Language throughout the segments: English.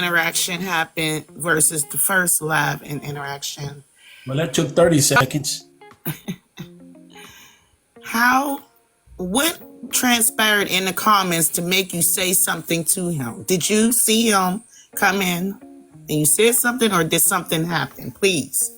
interaction happened versus the first live interaction? Well, that took 30 seconds. What transpired in the comments to make you say something to him? Did you see him come in and you said something, or did something happen? Please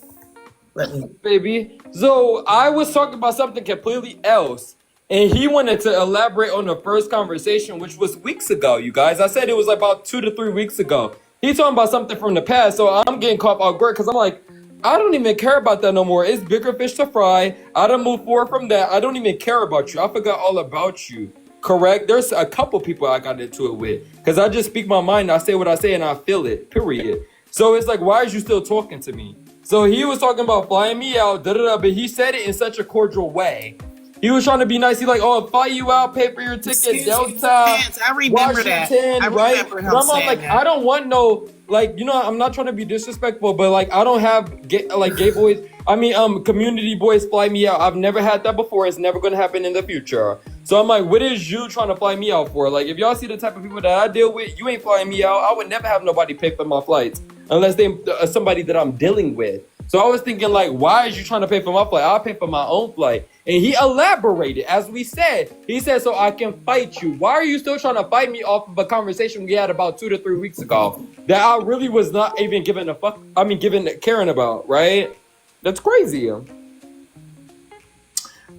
let me know. Baby. So I was talking about something completely else. And he wanted to elaborate on the first conversation, which was weeks ago, you guys. I said it was about 2 to 3 weeks ago. He's talking about something from the past, so I'm getting caught off guard because I'm like, I don't even care about that no more. It's bigger fish to fry. I done moved forward from that. I don't even care about you. I forgot all about you. Correct? There's a couple people I got into it with because I just speak my mind. I say what I say and I feel it, period. So it's like, why is you still talking to me? So he was talking about flying me out, but he said it in such a cordial way. He was trying to be nice. He like, oh, fly you out, pay for your ticket, Delta, I remember that. Washington, I right? remember him But I'm saying like, that. I don't want no, like, you know, I'm not trying to be disrespectful, but like, I don't have gay boys. Community boys fly me out. I've never had that before. It's never gonna happen in the future. So I'm like, what is you trying to fly me out for? Like, if y'all see the type of people that I deal with, you ain't flying me out. I would never have nobody pay for my flights unless they somebody that I'm dealing with. So I was thinking, like, why is you trying to pay for my flight? I'll pay for my own flight. And he elaborated, as we said. He said, so I can fight you. Why are you still trying to fight me off of a conversation we had about 2 to 3 weeks ago that I really was not even caring about, right? That's crazy.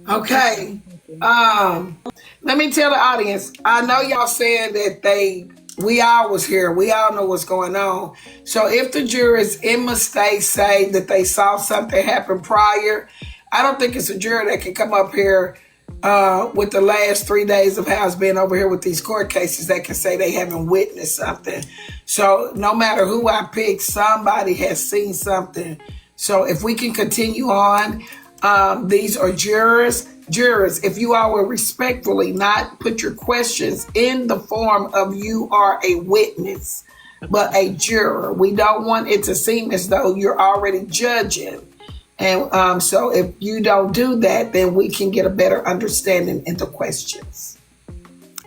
Okay. Let me tell the audience. I know y'all saying that we all was here. We all know what's going on. So if the jurors in mistake say that they saw something happen prior, I don't think it's a juror that can come up here with the last 3 days of how it's been over here with these court cases that can say they haven't witnessed something. So no matter who I pick, somebody has seen something. So if we can continue on, these are jurors. Jurors, if you all will respectfully not put your questions in the form of you are a witness, but a juror. We don't want it to seem as though you're already judging. And so if you don't do that, then we can get a better understanding in the questions.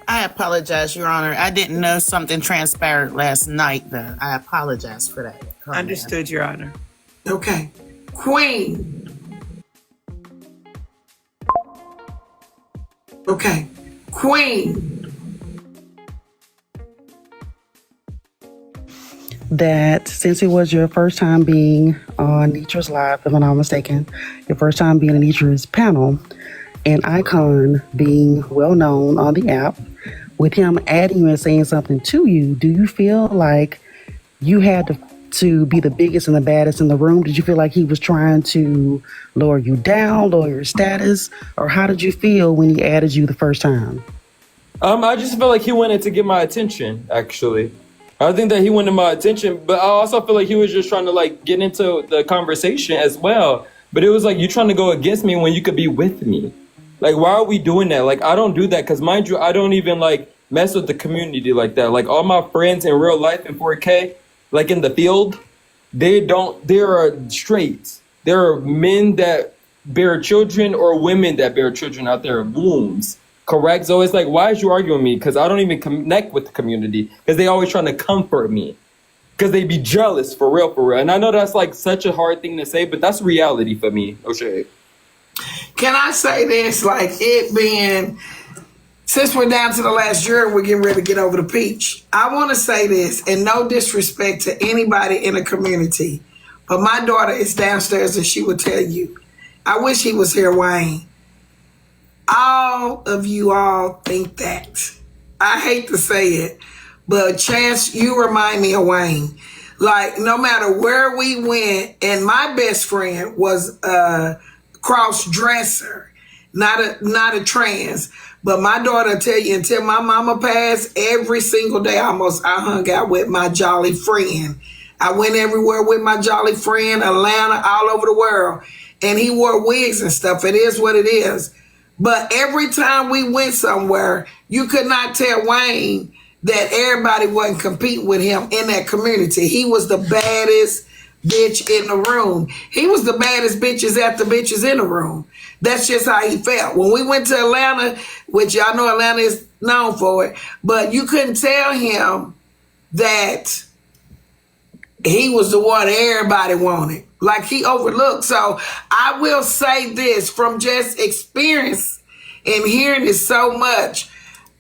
I apologize, Your Honor. I didn't know something transpired last night, though. I apologize for that. Understood, Your Honor. Okay. Queen. Okay. Queen. That since it was your first time being on Nitra's Live, if I'm not mistaken, your first time being on Nitra's panel, and Icon being well known on the app, with him adding you and saying something to you, do you feel like you had to be the biggest and the baddest in the room? Did you feel like he was trying to lower you down, lower your status? Or how did you feel when he added you the first time? I just feel like he wanted to get my attention, actually. I think that he wanted my attention, but I also feel like he was just trying to like get into the conversation as well. But it was like, you trying to go against me when you could be with me. Like, why are we doing that? Like, I don't do that because, mind you, I don't even like mess with the community like that. Like, all my friends in real life in 4K, like in the field, they're straight. There are men that bear children or women that bear children out there in wombs. Correct? So it's like, why is you arguing with me? Because I don't even connect with the community. Because they always trying to comfort me. Because they be jealous, for real, for real. And I know that's like such a hard thing to say, but that's reality for me. O'Shea. Can I say this? Like it being, since we're down to the last juror, we're getting ready to get over the peach. I want to say this, and no disrespect to anybody in the community, but my daughter is downstairs and she will tell you, I wish he was here, Wayne. All of you all think that. I hate to say it, but Chance, you remind me of Wayne. Like, no matter where we went, and my best friend was a cross-dresser, not a trans. But my daughter tell you, until my mama passed, every single day almost I hung out with my jolly friend. I went everywhere with my jolly friend, Atlanta, all over the world. And he wore wigs and stuff. It is what it is. But every time we went somewhere, you could not tell Wayne that everybody wasn't competing with him in that community. He was the baddest bitch in the room. He was the baddest bitches at the bitches in the room. That's just how he felt. When we went to Atlanta, which y'all know Atlanta is known for it, but you couldn't tell him that he was the one everybody wanted. Like he overlooked. So I will say this from just experience and hearing it so much,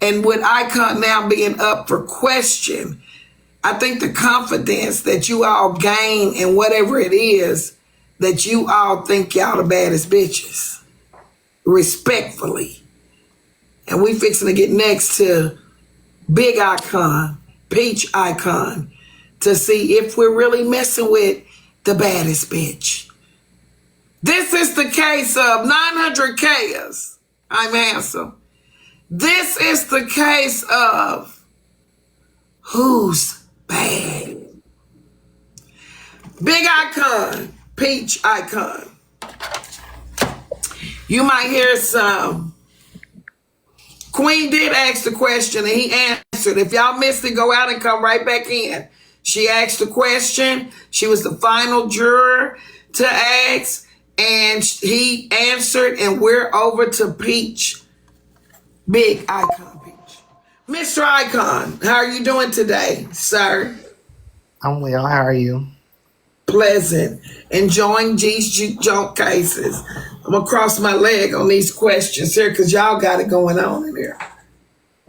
and with Icon now being up for question, I think the confidence that you all gain in whatever it is that you all think y'all the baddest bitches, respectfully. And we fixing to get next to Big Icon, Peach Icon, to see if we're really messing with the baddest bitch. This is the case of 900 K's. I'm handsome. This is the case of who's bad. Big Icon, Peach Icon. You might hear some. Queen did ask the question and he answered. If y'all missed it, go out and come right back in. She asked the question. She was the final juror to ask, and he answered, and we're over to Peach. Big Icon Peach. Mr. Icon, how are you doing today, sir? I'm well. How are you? Pleasant. Enjoying these junk cases. I'm going to cross my leg on these questions here because y'all got it going on in here.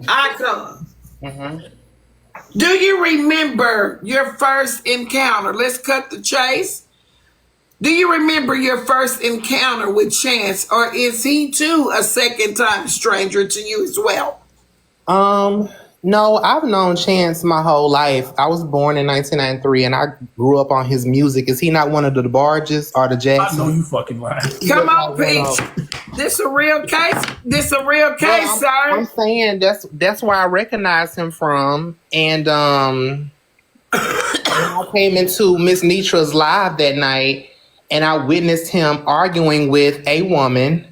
Icon. Do you remember your first encounter? Let's cut the chase. Do you remember your first encounter with Chance, or is he too a second-time stranger to you as well? No, I've known Chance my whole life. I was born in 1993, and I grew up on his music. Is he not one of the Barges or the I Jacksons? know you fucking lying. Come on, Peach. This a real case? This a real case, Well, sir? I'm saying that's where I recognize him from. And when I came into Miss Nitra's live that night, and I witnessed him arguing with a woman.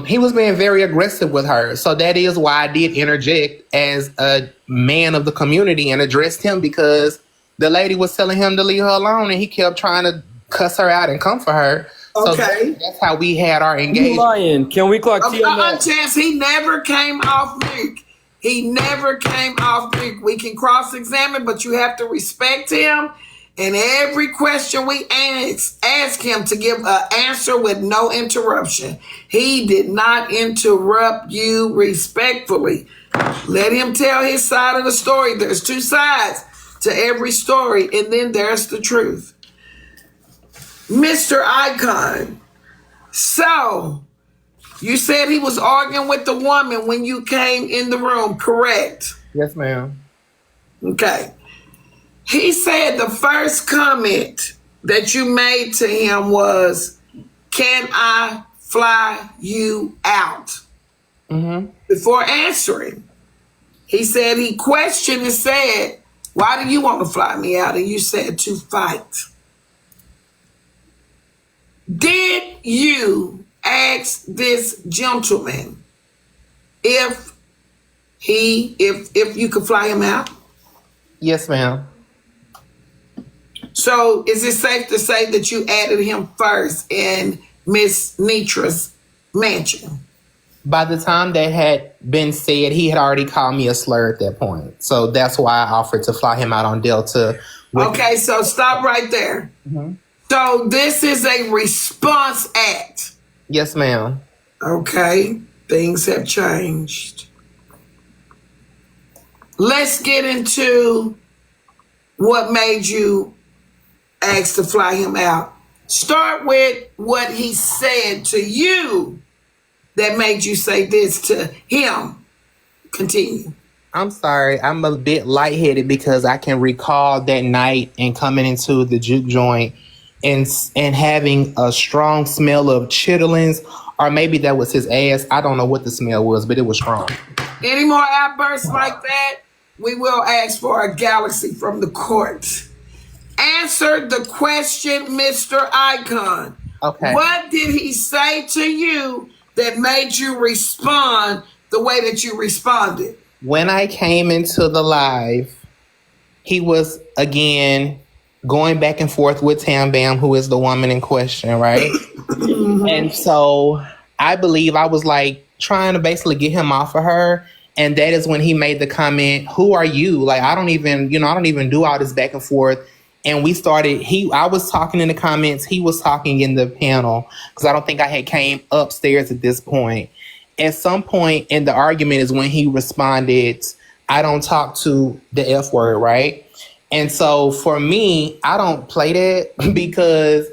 He was being very aggressive with her. So that is why I did interject as a man of the community and addressed him, because the lady was telling him to leave her alone and he kept trying to cuss her out and come for her. So Okay. that's how we had our You engagement. lying? Can we clock T on that? Chance, he never came off mute. He never came off mute. We can cross-examine, but you have to respect him. And every question we ask him to give an answer with no interruption. He did not interrupt you, respectfully. Let him tell his side of the story. There's two sides to every story, and then there's the truth. Mr. Icon, so you said he was arguing with the woman when you came in the room, correct? Yes, ma'am. Okay. He said the first comment that you made to him was, "Can I fly you out?" Before answering, he said he questioned and said, "Why do you want to fly me out?" And you said, "To fight." Did you ask this gentleman if you could fly him out? Yes, ma'am. So is it safe to say that you added him first in Miss Nitra's mansion? By the time that had been said, he had already called me a slur at that point. So that's why I offered to fly him out on Delta. Okay, so stop right there. So this is a response act. Yes, ma'am. Okay, things have changed. Let's get into what made you ask to fly him out. Start with what he said to you that made you say this to him. Continue. I'm sorry. I'm a bit lightheaded because I can recall that night and coming into the juke joint and having a strong smell of chitterlings, or maybe that was his ass. I don't know what the smell was, but it was strong. Any more outbursts like that, we will ask for a galaxy from the court. Answer the question, Mr. Icon. Okay. What did he say to you that made you respond the way that you responded? When I came into the live, he was again going back and forth with Tam Bam, who is the woman in question, right? And so I believe I was like trying to basically get him off of her. And that is when he made the comment, "Who are you? Like, I don't even do all this back and forth. And we started, I was talking in the comments, he was talking in the panel, because I don't think I had came upstairs at this point. At some point in the argument is when he responded, I don't talk to the F word, right? And so for me, I don't play that because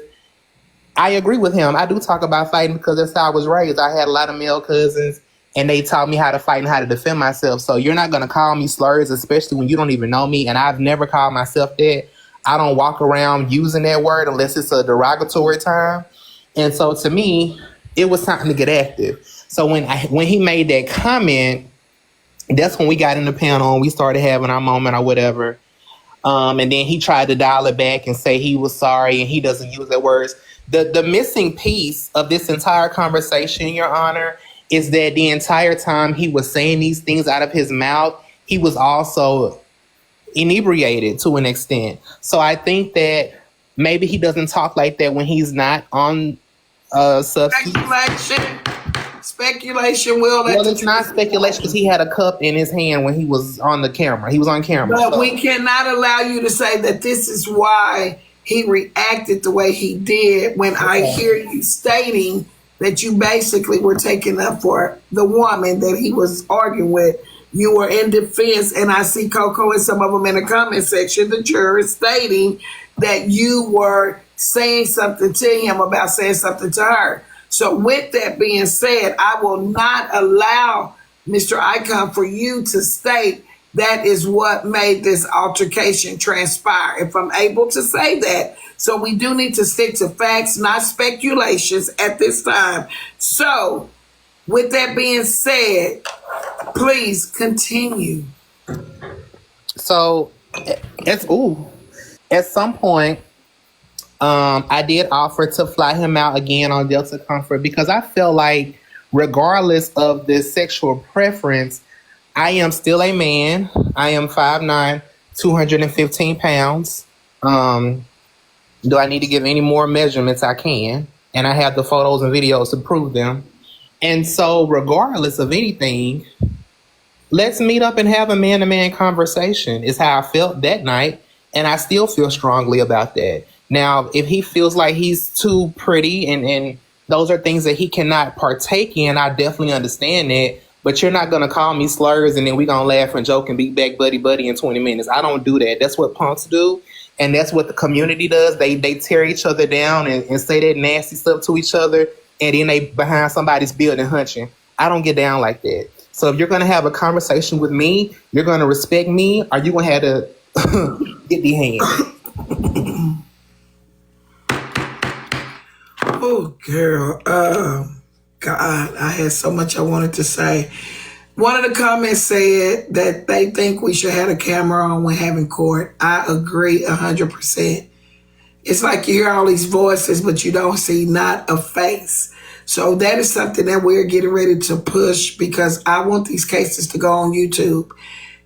I agree with him. I do talk about fighting because that's how I was raised. I had a lot of male cousins and they taught me how to fight and how to defend myself. So you're not going to call me slurs, especially when you don't even know me. And I've never called myself that. I don't walk around using that word unless it's a derogatory term. And so to me, it was time to get active. So when he made that comment, that's when we got in the panel and we started having our moment or whatever. And then he tried to dial it back and say he was sorry and he doesn't use that words. The missing piece of this entire conversation, Your Honor, is that the entire time he was saying these things out of his mouth, he was also inebriated to an extent. So I think that maybe he doesn't talk like that when he's not on substance. Speculation will. Well, it's not speculation because he had a cup in his hand when he was on the camera. He was on camera. But so. we cannot allow you to say that this is why he reacted the way he did when I hear you stating that you basically were taking up for the woman that he was arguing with. You were in defense, and I see Coco and some of them in the comment section, the jurors stating that you were saying something to him about saying something to her. So with that being said, I will not allow Mr. Icon for you to state that is what made this altercation transpire, if I'm able to say that. So we do need to stick to facts, not speculations at this time. So with that being said, please continue. So at some point, I did offer to fly him out again on Delta Comfort because I felt like regardless of the sexual preference, I am still a man. I am 5'9", 215 pounds. Do I need to give any more measurements? I can. And I have the photos and videos to prove them. And so regardless of anything, let's meet up and have a man-to-man conversation is how I felt that night. And I still feel strongly about that. Now, if he feels like he's too pretty and those are things that he cannot partake in, I definitely understand that. But you're not going to call me slurs and then we're going to laugh and joke and be back buddy in 20 minutes. I don't do that. That's what punks do. And that's what the community does. They tear each other down and say that nasty stuff to each other. And then they behind somebody's building hunching. I don't get down like that. So if you're going to have a conversation with me, you're going to respect me, or you're going to have to get the hand. Oh, girl. God, I had so much I wanted to say. One of the comments said that they think we should have a camera on when having court. I agree 100%. It's like you hear all these voices, but you don't see not a face. So that is something that we're getting ready to push because I want these cases to go on YouTube.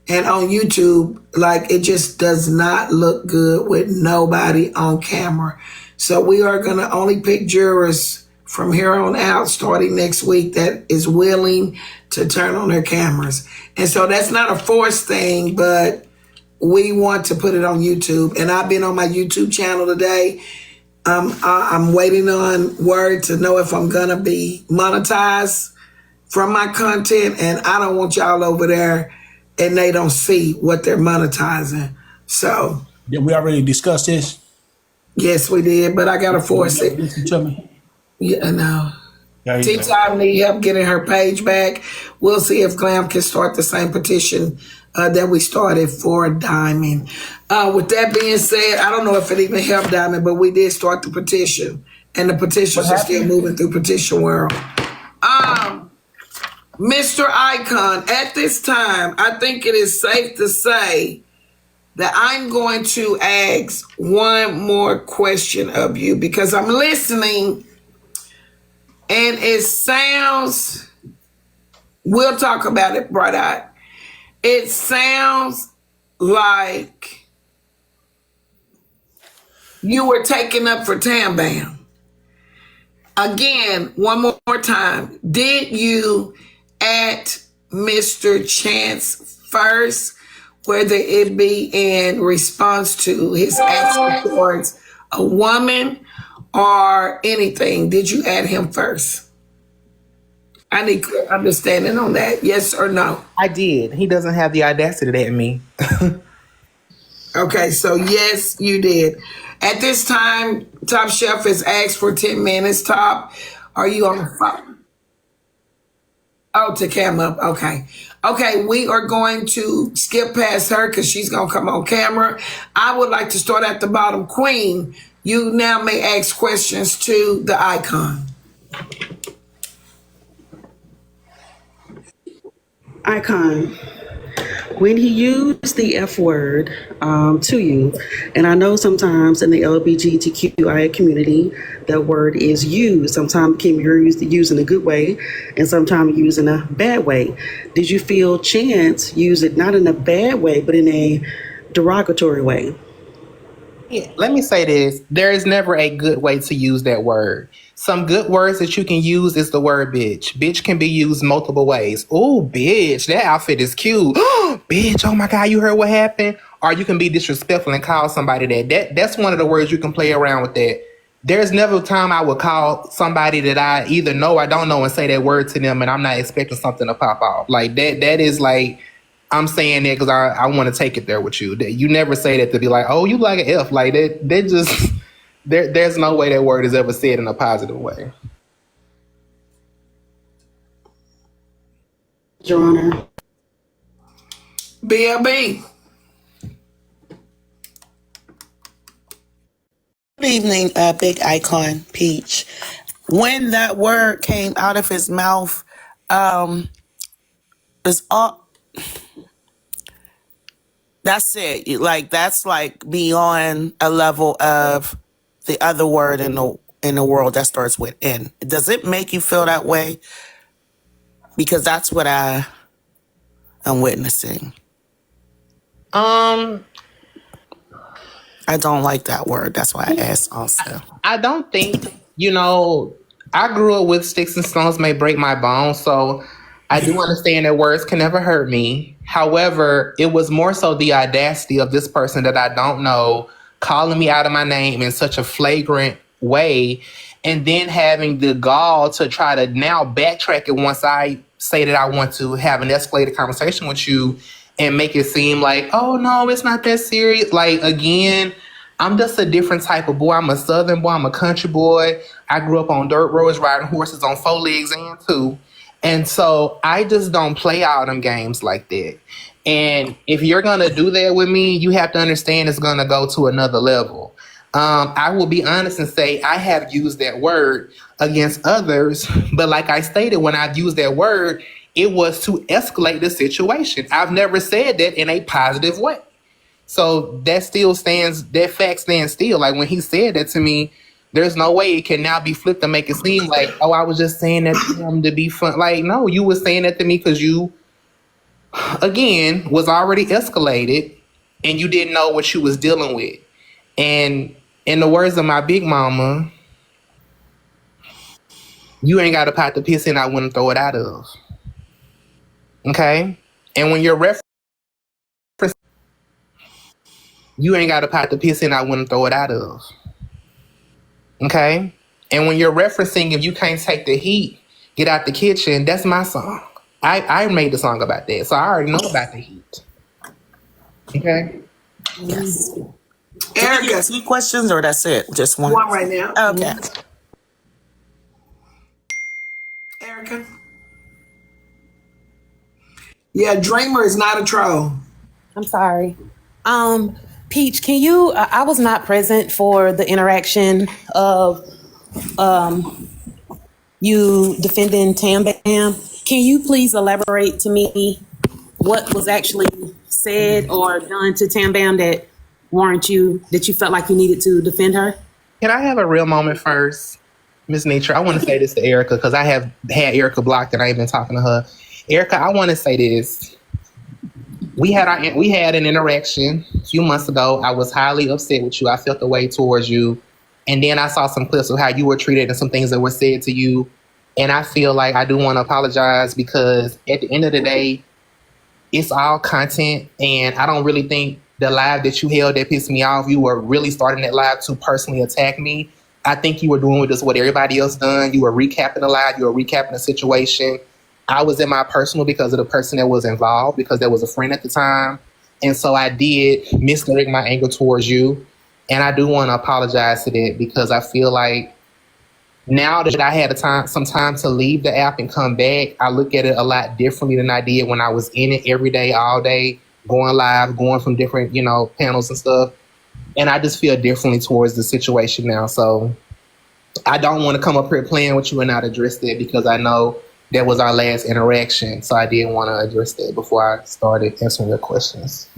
And on YouTube, like, it just does not look good with nobody on camera. So we are going to only pick jurors from here on out, starting next week, that is willing to turn on their cameras. And so that's not a forced thing, but we want to put it on YouTube. And I've been on my YouTube channel today. I'm waiting on word to know if I'm going to be monetized from my content. And I don't want y'all over there and they don't see what they're monetizing. So. Did we already discuss this? Yes, we did, but I got to force it. Listen to me. Yeah, no. There you go. T-Time need help getting her page back. We'll see if Glam can start the same petition that we started for Diamond. With that being said, I don't know if it even helped Diamond, but we did start the petition. And the petitions are still moving through Petition World. Mr. Icon, at this time, I think it is safe to say that I'm going to ask one more question of you because I'm listening and it sounds, we'll talk about it, Bright Eye. It sounds like you were taken up for Tam Bam. Again, one more time. Did you at Mr. Chance first? whether it be in response to his action towards a woman or anything, did you add him first? I need clear understanding on that. Yes or no? I did. He doesn't have the audacity to add me. Okay, so yes, you did. At this time, Top Chef is asked for 10 minutes. Top, are you on the phone? Oh, to cam up. Okay. Okay, we are going to skip past her because she's going to come on camera. I would like to start at the bottom. Queen, you now may ask questions to the icon. Icon, when he used the F word to you, and I know sometimes in the LGBTQIA community, that word is used. Sometimes it can be used in a good way, and sometimes used in a bad way. Did you feel Chance use it not in a bad way, but in a derogatory way? Yeah, let me say this. There is never a good way to use that word. Some good words that you can use is the word bitch. Bitch can be used multiple ways. Oh, bitch, that outfit is cute. Bitch, oh my God, you heard what happened? Or you can be disrespectful and call somebody that. That's one of the words you can play around with that. There's never a time I would call somebody that I either know or don't know and say that word to them and I'm not expecting something to pop off. Like that is like, I'm saying that because I want to take it there with you. You never say that to be like, oh, you like an F. Like that just, there's no way that word is ever said in a positive way. Your Honor. BLB. Good evening, Big Icon Peach. When that word came out of his mouth, it's all. That's it. Like that's like beyond a level of the other word in the world that starts with N. Does it make you feel that way? Because that's what I am witnessing. I don't like that word. That's why I asked also. I don't think, I grew up with sticks and stones may break my bones, so I do understand that words can never hurt me. However, it was more so the audacity of this person that I don't know calling me out of my name in such a flagrant way, and then having the gall to try to now backtrack it once I say that I want to have an escalated conversation with you and make it seem like, oh no, it's not that serious. Like, again, I'm just a different type of boy. I'm a Southern boy. I'm a country boy. I grew up on dirt roads, riding horses on 4 legs and 2. And so I just don't play all them games like that. And if you're going to do that with me, you have to understand it's going to go to another level. I will be honest and say I have used that word against others. But like I stated, when I've used that word, it was to escalate the situation. I've never said that in a positive way. So that fact stands still. Like when he said that to me, there's no way it can now be flipped and make it seem like, oh, I was just saying that to him to be fun. Like, no, you were saying that to me because you, again, was already escalated and you didn't know what you was dealing with. And in the words of my big mama, you ain't got a pot to piss in I wouldn't throw it out of. Okay? And when you're referencing, you ain't got a pot to piss in I wouldn't throw it out of. Okay? And when you're referencing if you can't take the heat, get out the kitchen, that's my song. I made the song about that, so I already know about the heat. Okay? Yes. Erica. 2 questions or that's it? Just one? One right now. Okay. Erica. Yeah, Dreamer is not a troll. I'm sorry. Peach, can you, I was not present for the interaction of you defending Tam Bam. Can you please elaborate to me what was actually said or done to Tam Bam that you felt like you needed to defend her? Can I have a real moment first, Miss Nitra? I want to say this to Erica because I have had Erica blocked and I ain't been talking to her. Erica, I want to say this. We had an interaction a few months ago. I was highly upset with you. I felt the way towards you. And then I saw some clips of how you were treated and some things that were said to you. And I feel like I do want to apologize because at the end of the day, it's all content, and I don't really think the live that you held that pissed me off, you were really starting that live to personally attack me. I think you were doing with this what everybody else done. You were recapping the live, you were recapping the situation. I was in my personal because of the person that was involved, because there was a friend at the time. And so I did misdirect my anger towards you. And I do want to apologize to that, because I feel like now that I had some time to leave the app and come back, I look at it a lot differently than I did when I was in it every day, all day, going live, going from different, panels and stuff. And I just feel differently towards the situation now. So I don't want to come up here playing with you and not address that, because I know that was our last interaction. So I didn't want to address that before I started answering your questions.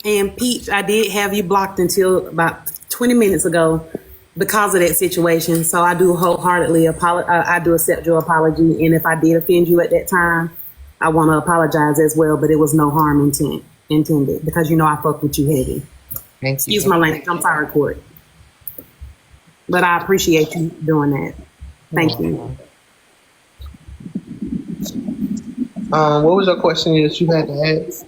And Peach, I did have you blocked until about 20 minutes ago because of that situation. So I do wholeheartedly I do accept your apology. And if I did offend you at that time, I want to apologize as well. But it was no harm intended, because I fuck with you heavy. Thank you. Excuse my language. I'm sorry, Court. But I appreciate you doing that. Thank you. What was your question that you had to ask?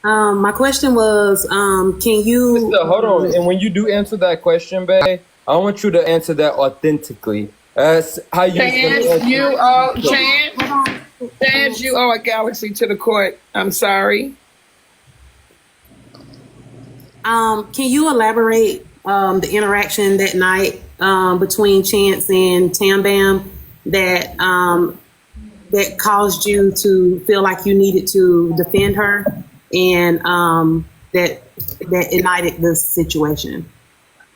My question was, can you... Sister, hold on. And when you do answer that question, babe, I want you to answer that authentically. That's how you... Chance, you owe a galaxy to the court. I'm sorry. Can you elaborate the interaction that night between Chance and Tam Bam that caused you to feel like you needed to defend her, and that ignited this situation?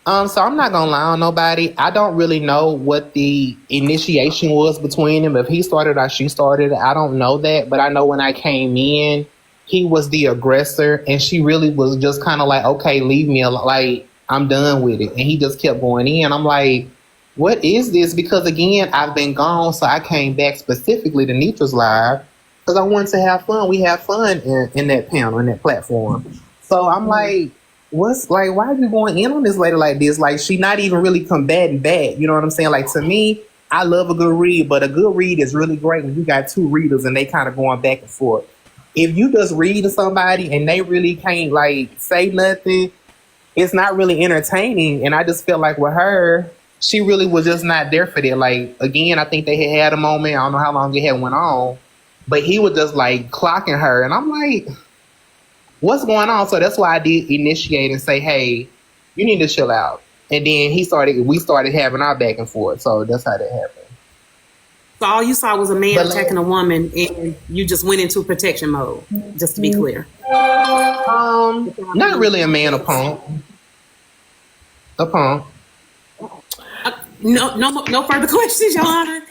So I'm not gonna lie on nobody. I don't really know what the initiation was between them. If he started or she started, I don't know that. But I know when I came in, he was the aggressor, and she really was just kind of like, okay, leave me alone. Like, I'm done with it. And he just kept going in. I'm like, what is this? Because again, I've been gone, so I came back specifically to Nitra's live because I wanted to have fun. We have fun in that panel, in that platform. So I'm like, why are you going in on this lady like this? Like, she not even really combating back. You know what I'm saying? Like, to me, I love a good read, but a good read is really great when you got two readers and they kind of going back and forth. If you just read to somebody and they really can't say nothing, it's not really entertaining. And I just felt like with her, she really was just not there for that. Like, again, I think they had a moment. I don't know how long it had went on, but he was just clocking her. And I'm like, what's going on? So that's why I did initiate and say, hey, you need to chill out. And then we started having our back and forth. So that's how that happened. So all you saw was a man attacking a woman, and you just went into protection mode, just to be clear. Not really a man, a punk. A punk. No further questions, Your Honor.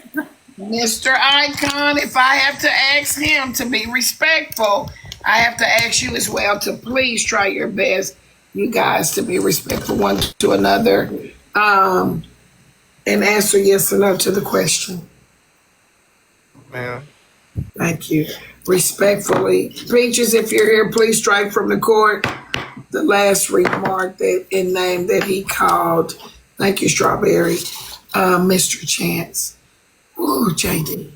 Mr. Icon, if I have to ask him to be respectful, I have to ask you as well to please try your best, you guys, to be respectful one to another, and answer yes or no to the question. Ma'am. Thank you. Respectfully. Peaches, if you're here, please strike from the court the last remark that in name that he called. Thank you, Strawberry. Mr. Chance. Ooh, JD.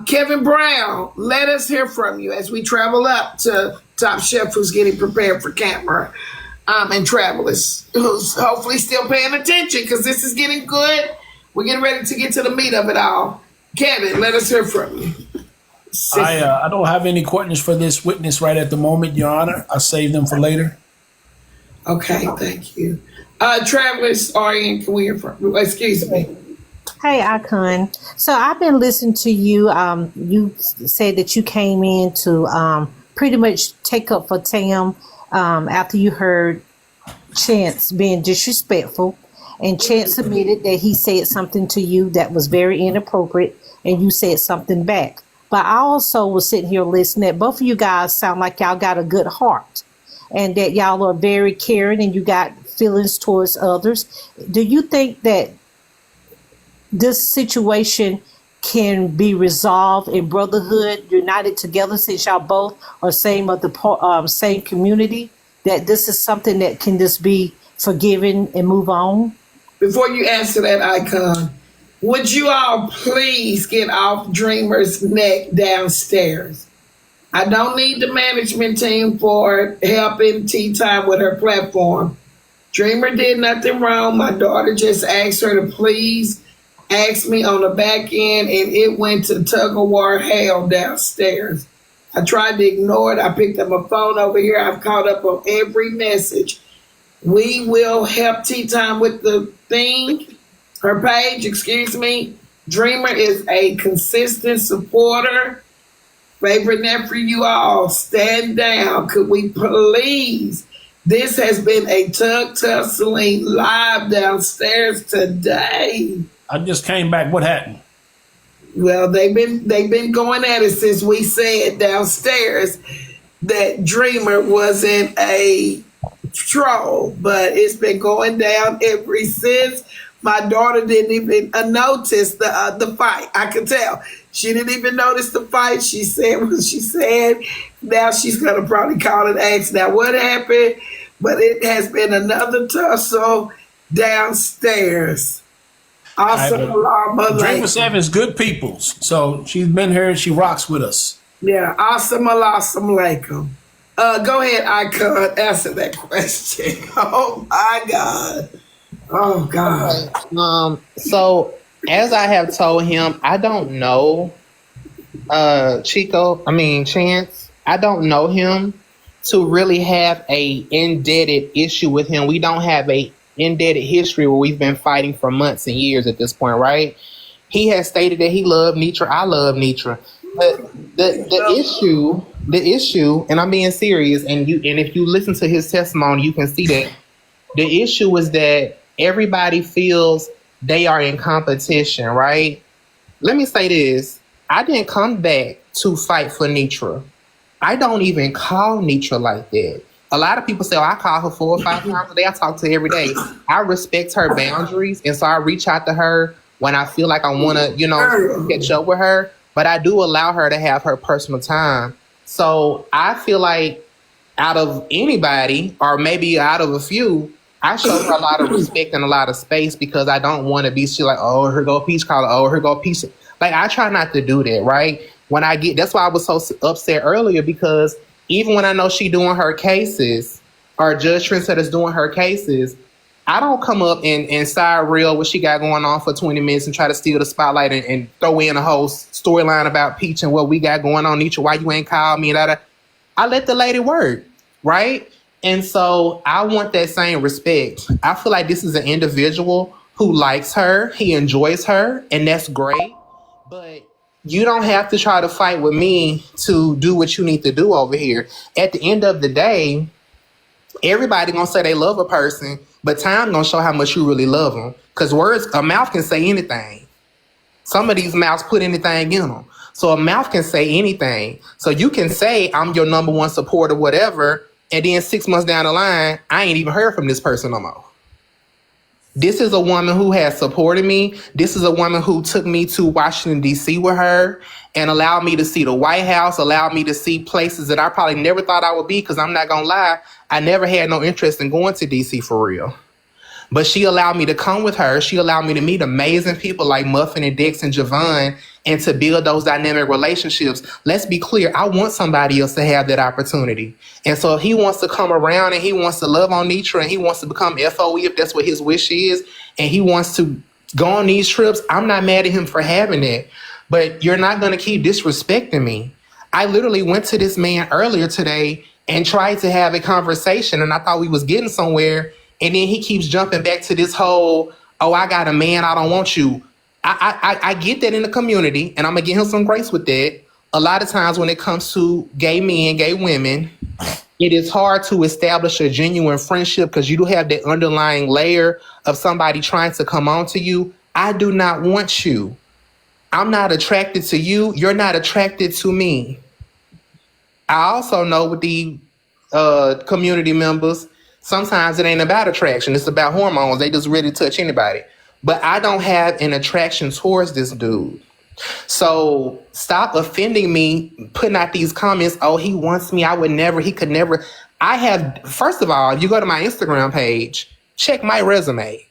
Kevin Brown, let us hear from you as we travel up to Top Chef, who's getting prepared for camera, and Travelers, who's hopefully still paying attention because this is getting good. We're getting ready to get to the meat of it all. Kevin, let us hear from you. I don't have any questions for this witness right at the moment, Your Honor. I'll save them for later. Okay, thank you. Travelers, Ariane, can we hear from you? Excuse me. Hey, Icon. So I've been listening to you. You said that you came in to pretty much take up for Tam after you heard Chance being disrespectful. And Chance admitted that he said something to you that was very inappropriate, and you said something back. But I also was sitting here listening that both of you guys sound like y'all got a good heart, and that y'all are very caring and you got feelings towards others. Do you think that this situation can be resolved in brotherhood, united together, since y'all both are same community, that this is something that can just be forgiven and move on? Before you answer that, Icon, would you all please get off Dreamer's neck downstairs? I don't need the management team for helping Tea Time with her platform. Dreamer did nothing wrong. My daughter just asked her to please ask me on the back end, and it went to tug of war hell downstairs. I tried to ignore it. I picked up my phone over here. I've caught up on every message. We will help Tea Time with the thing, her page, excuse me. Dreamer is a consistent supporter. Favorite nephew, you all, stand down. Could we please? This has been a Tug Tussling live downstairs today. I just came back. What happened? Well, they've been going at it since we said downstairs that Dreamer wasn't a troll, but it's been going down ever since. My daughter didn't even notice the fight. I could tell. She didn't even notice the fight. She said what she said. Now she's going to probably call and ask now what happened. But it has been another tussle downstairs. Also, Dreamer 7 is good peoples. So she's been here and she rocks with us. Yeah, awesome alaikum. Go ahead, Icon, answer that question. Oh my God. Oh God. Okay. So as I have told him, I don't know Chance. I don't know him to really have a indebted issue with him. We don't have a indebted history where we've been fighting for months and years at this point, right? He has stated that he loved Nitra. I love Nitra. But the issue, and I'm being serious, and if you listen to his testimony, you can see that the issue is that everybody feels they are in competition, right? Let me say this. I didn't come back to fight for Nitra. I don't even call Nitra like that. A lot of people say, I call her 4 or 5 times a day. I talk to her every day. I respect her boundaries, and so I reach out to her when I feel like I want to, catch up with her. But I do allow her to have her personal time. So I feel like out of anybody, or maybe out of a few, I show her a lot of respect and a lot of space because I don't want to be like, oh, here go Peach Collar, oh, here go Peach. Like, I try not to do that, right? That's why I was so upset earlier, because even when I know she doing her cases, or Judge Trendsetter is doing her cases, I don't come up and side reel what she got going on for 20 minutes and try to steal the spotlight and throw in a whole storyline about Peach and what we got going on. Nietzsche, why you ain't called me? I let the lady work, right? And so I want that same respect. I feel like this is an individual who likes her, he enjoys her, and that's great. But you don't have to try to fight with me to do what you need to do over here. At the end of the day, everybody gonna say they love a person, but time gonna show how much you really love them. Because a mouth can say anything. Some of these mouths put anything in them. So a mouth can say anything. So you can say, I'm your number one supporter, whatever, and then 6 months down the line, I ain't even heard from this person no more. This is a woman who has supported me. This is a woman who took me to Washington, D.C. with her and allowed me to see the White House, allowed me to see places that I probably never thought I would be, because I'm not going to lie, I never had no interest in going to D.C. for real. But she allowed me to come with her. She allowed me to meet amazing people like Muffin and Dex and Javon and to build those dynamic relationships. Let's be clear. I want somebody else to have that opportunity. And so if he wants to come around and he wants to love on Nitra and he wants to become FOE, if that's what his wish is, and he wants to go on these trips, I'm not mad at him for having that. But you're not going to keep disrespecting me. I literally went to this man earlier today and tried to have a conversation, and I thought we was getting somewhere. And then he keeps jumping back to this whole, oh, I got a man, I don't want you. I get that in the community, and I'm going to give him some grace with that. A lot of times when it comes to gay men, gay women, it is hard to establish a genuine friendship because you do have that underlying layer of somebody trying to come on to you. I do not want you. I'm not attracted to you. You're not attracted to me. I also know with the community members, sometimes it ain't about attraction. It's about hormones. They just ready to touch anybody. But I don't have an attraction towards this dude. So stop offending me, putting out these comments. Oh, he wants me. I would never. He could never. I have, first of all, you go to my Instagram page, check my resume.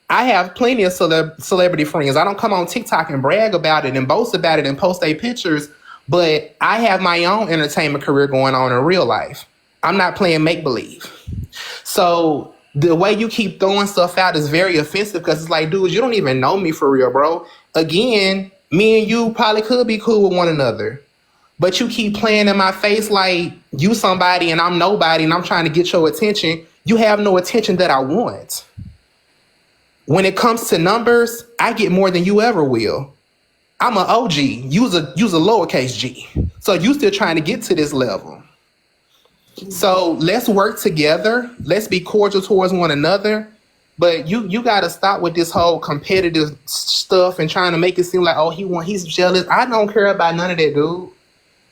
I have plenty of celebrity friends. I don't come on TikTok and brag about it and boast about it and post their pictures. But I have my own entertainment career going on in real life. I'm not playing make-believe. So the way you keep throwing stuff out is very offensive because it's like, dude, you don't even know me for real, bro. Again, me and you probably could be cool with one another. But you keep playing in my face like you somebody and I'm nobody and I'm trying to get your attention. You have no attention that I want. When it comes to numbers, I get more than you ever will. I'm an OG. Use a lowercase g. So you still trying to get to this level. So let's work together. Let's be cordial towards one another. But you got to stop with this whole competitive stuff and trying to make it seem like, oh, he's jealous. I don't care about none of that, dude.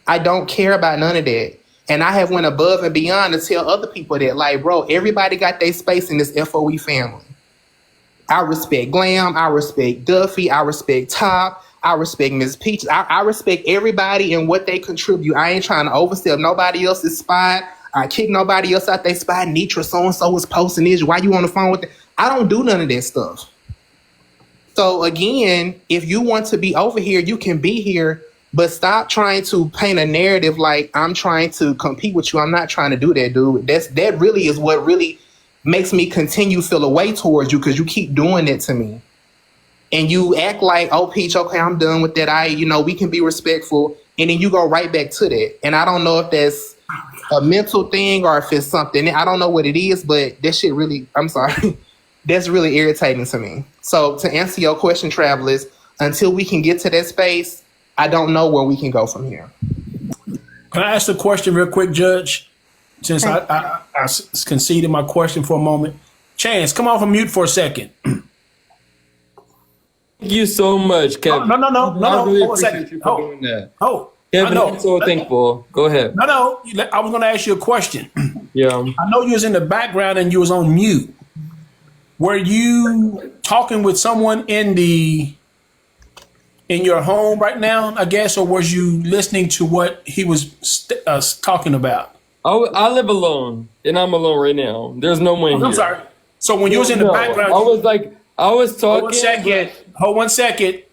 I don't care about none of that. And I have went above and beyond to tell other people that, like, bro, everybody got their space in this FOE family. I respect Glam. I respect Duffy. I respect Top. I respect Ms. Peaches. I respect everybody and what they contribute. I ain't trying to overstep nobody else's spot. I kick nobody else out their spot. Nitra so-and-so was posting this. Why you on the phone with them? I don't do none of that stuff. So again, if you want to be over here, you can be here. But stop trying to paint a narrative like I'm trying to compete with you. I'm not trying to do that, dude. That really is what really makes me continue to feel a way towards you because you keep doing it to me. And you act like, oh, Peach, okay, I'm done with that. We can be respectful. And then you go right back to that. And I don't know if that's a mental thing or if it's something. I don't know what it is, but that shit really, I'm sorry. That's really irritating to me. So to answer your question, travelers, until we can get to that space, I don't know where we can go from here. Can I ask a question real quick, Judge? Since I conceded my question for a moment. Chance, come off of mute for a second. Thank you so much, Kevin. No. I really Hold a appreciate second. you for doing that. I Kevin, know. I'm so thankful. Go ahead. No. I was going to ask you a question. Yeah. I know you was in the background and you was on mute. Were you talking with someone in your home right now, I guess, or was you listening to what he was talking about? I live alone, and I'm alone right now. There's no one here. I'm sorry. So when you was in the background, I was talking. Hold 1 second.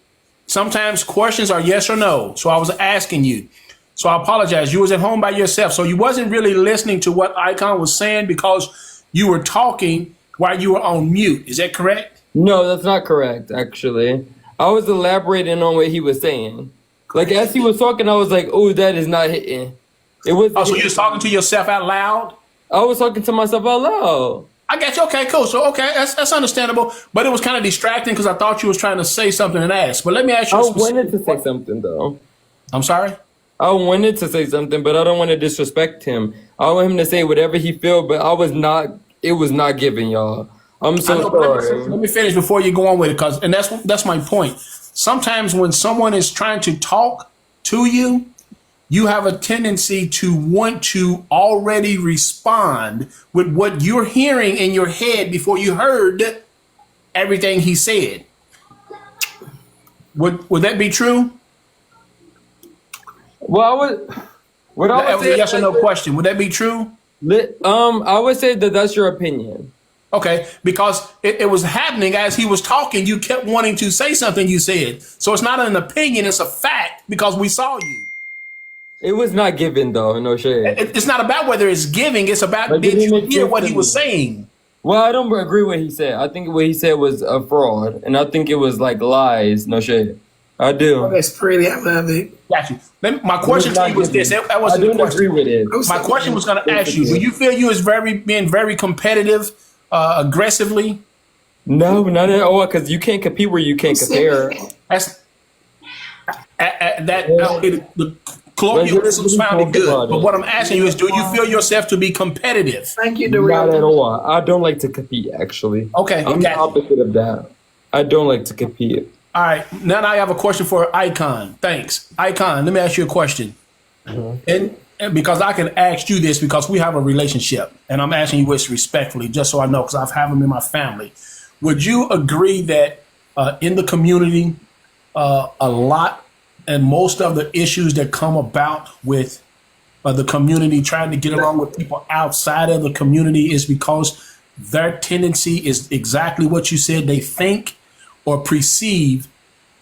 Sometimes questions are yes or no. So I was asking you. So I apologize. You was at home by yourself. So you wasn't really listening to what Icon was saying because you were talking while you were on mute. Is that correct? No, that's not correct, actually. I was elaborating on what he was saying. Like, as he was talking, I was like, oh, that is not hitting. It was. Oh, so you was talking to yourself out loud? I was talking to myself out loud. I got you. Okay, cool. So, okay, that's understandable. But it was kind of distracting because I thought you was trying to say something and ask. But let me ask you I wanted to say something, though. I'm sorry? I wanted to say something, but I don't want to disrespect him. I want him to say whatever he feel, but it was not given, y'all. I'm so sorry. Let me finish before you go on with it, and that's my point. Sometimes when someone is trying to talk to you, you have a tendency to want to already respond with what you're hearing in your head before you heard everything he said. Would that be true? Well, That was a yes or no question. Would that be true? I would say that that's your opinion. Okay, because it was happening as he was talking. You kept wanting to say something you said. So it's not an opinion, it's a fact because we saw you. It was not given, though, no shade. It's not about whether it's giving, it's about did you hear what he was saying? Well, I don't agree with what he said. I think what he said was a fraud, and I think it was like lies, no shade. I do. Oh, that's pretty. I love it. Got you. My question to you was this. That wasn't the question. Agree with it. My question was going to ask you, do you feel you is being very competitive, aggressively? No, not at all, because you can't compete where you can't compare. That's the colloquialism sounded good. But what I'm asking you is, do you feel yourself to be competitive? Thank you, Not at all. I don't like to compete, actually. Okay. I'm the opposite of that. I don't like to compete. All right. Now I have a question for Icon. Thanks. Icon, let me ask you a question. And because I can ask you this because we have a relationship, and I'm asking you this respectfully, just so I know, because I've had them in my family. Would you agree that in the community, a lot and most of the issues that come about with the community trying to get along with people outside of the community is because their tendency is exactly what you said they think or perceive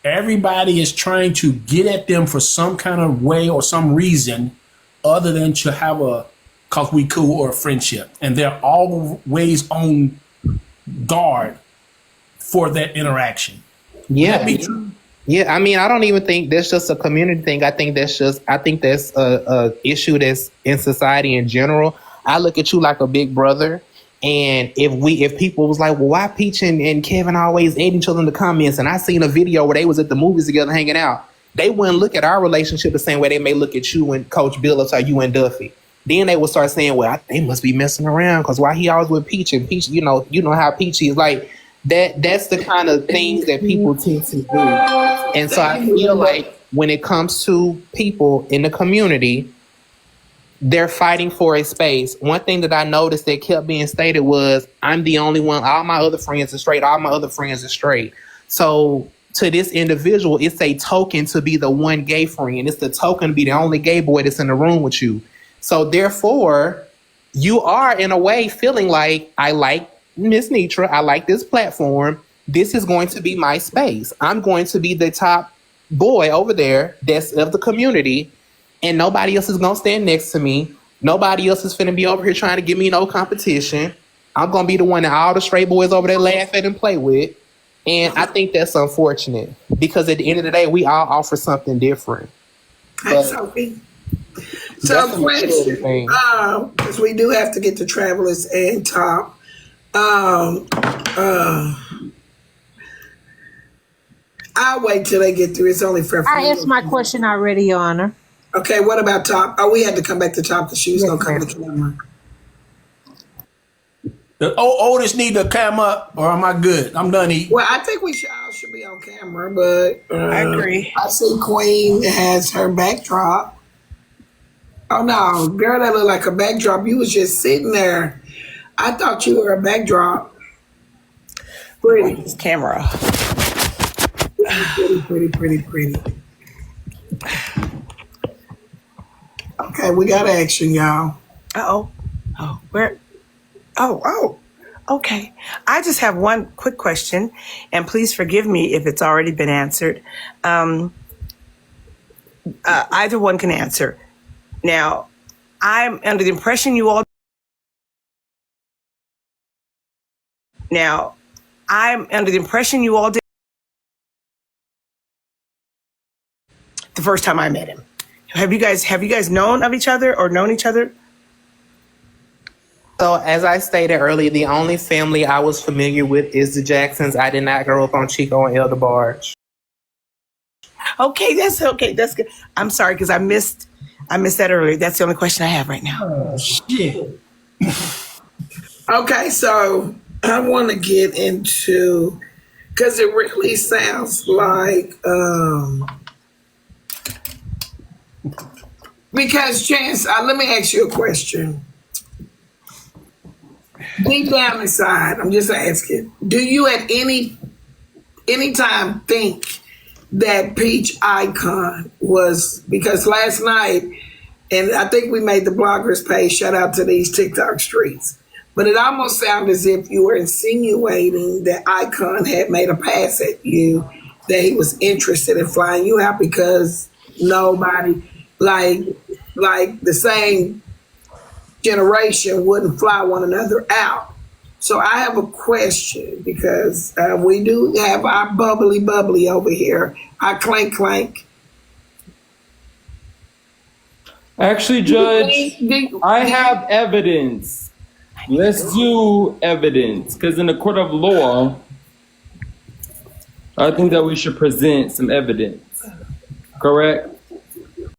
everybody is trying to get at them for some kind of way or some reason other than to have a cause we cool or a friendship. And they're always on guard for that interaction. Yeah. That be true. Yeah, I mean, I don't even think that's just a community thing. I think that's a issue that's in society in general. I look at you like a big brother, and if people was like, well, why Peach and Kevin always at each other in the comments? And I seen a video where they was at the movies together hanging out. They wouldn't look at our relationship the same way they may look at you and Coach Billups or you and Duffy. Then they would start saying, well, they must be messing around because why he always with Peach, and Peach, you know how Peach is like. That's the kind of things that people tend to do. And so I feel like when it comes to people in the community, they're fighting for a space. One thing that I noticed that kept being stated was, I'm the only one, all my other friends are straight, all my other friends are straight. So to this individual, it's a token to be the one gay friend. It's the token to be the only gay boy that's in the room with you. So therefore, you are in a way feeling like, I like Miss Nitra, I like this platform. This is going to be my space. I'm going to be the top boy over there that's of the community, and nobody else is going to stand next to me. Nobody else is finna be over here trying to give me no competition. I'm going to be the one that all the straight boys over there laugh at and play with. And I think that's unfortunate because at the end of the day, we all offer something different. Sophie. So question, because we do have to get to Travelers and Top. I'll wait till they get through. It's only for I asked my question already, Your Honor. Okay, what about Top? Oh, we had to come back to Top because she was going to come to the camera. The oldest need to come up, or am I good? I'm done eating. Well, I think we all should be on camera, but I agree. I see Queen has her backdrop. Oh no, girl, that looked like a backdrop. You was just sitting there. I thought you were a backdrop. Pretty. This camera. Pretty. Okay, we got action, y'all. Oh, where? Oh, okay. I just have one quick question, and please forgive me if it's already been answered. Either one can answer. Now, I'm under the impression you all did the first time I met him. Have you guys known of each other or known each other? So as I stated earlier, the only family I was familiar with is the Jacksons. I did not grow up on Chico and Elder Barge. Okay, that's good. I'm sorry because I missed that earlier. That's the only question I have right now. Oh, shit. Okay, so I want to get into, because it really sounds like, because Chance, let me ask you a question. Deep down inside, I'm just asking, do you at any time think that Peach Icon was, because last night, and I think we made the bloggers page, shout out to these TikTok streets, but it almost sounded as if you were insinuating that Icon had made a pass at you, that he was interested in flying you out because nobody, like the same generation wouldn't fly one another out. So I have a question because we do have our bubbly over here, our clank. Actually, Judge, I have evidence. Let's do evidence, because in the court of law, I think that we should present some evidence. Correct?